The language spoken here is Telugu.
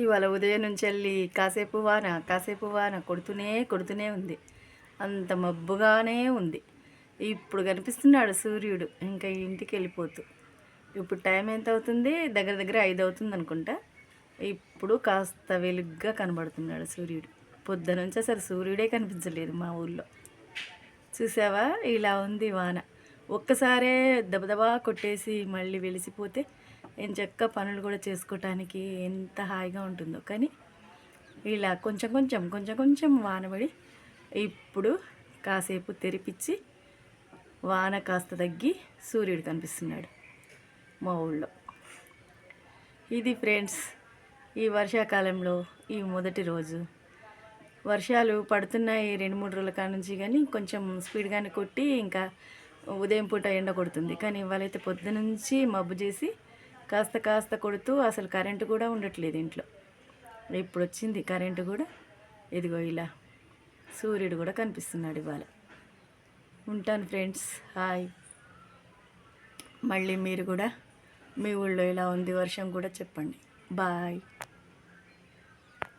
ఇవాళ ఉదయం నుంచి వెళ్ళి కాసేపు వాన కొడుతూనే ఉంది. అంత మబ్బుగానే ఉంది. ఇప్పుడు కనిపిస్తున్నాడు సూర్యుడు ఇంకా ఇంటికి వెళ్ళిపోతూ. ఇప్పుడు టైం ఎంత అవుతుంది? దగ్గర దగ్గర 5 అవుతుంది అనుకుంటా. ఇప్పుడు కాస్త వెలుగ్గా కనబడుతున్నాడు సూర్యుడు. పొద్దునుంచి అసలు సూర్యుడే కనిపించలేదు మా ఊళ్ళో. చూసావా, ఇలా ఉంది వాన. ఒక్కసారే దబదబా కొట్టేసి మళ్ళీ వెలిసిపోతే ఎంచక్కా పనులు కూడా చేసుకోవటానికి ఎంత హాయిగా ఉంటుందో. కానీ ఇలా కొంచెం కొంచెం వానబడి ఇప్పుడు కాసేపు తెరిపించి వాన కాస్త తగ్గి సూర్యుడు కనిపిస్తున్నాడు మా ఊళ్ళో. ఇది ఫ్రెండ్స్, ఈ వర్షాకాలంలో ఈ మొదటి రోజు. వర్షాలు పడుతున్నాయి 2-3 రోజుల కాడ నుంచి, కానీ కొంచెం స్పీడ్గానే కొట్టి ఇంకా ఉదయం పూట ఎండ కొడుతుంది. కానీ ఇవాళైతే పొద్దు నుంచి మబ్బు చేసి కాస్త కొడుతూ అసలు కరెంటు కూడా ఉండట్లేదు ఇంట్లో. ఇప్పుడు వచ్చింది కరెంటు కూడా. ఇదిగో ఇలా సూర్యుడు కూడా కనిపిస్తున్నాడు ఇవాళ. ఉంటాను ఫ్రెండ్స్, హాయ్. మళ్ళీ మీరు కూడా మీ ఊళ్ళో ఇలా ఉంది వర్షం కూడా చెప్పండి. బాయ్.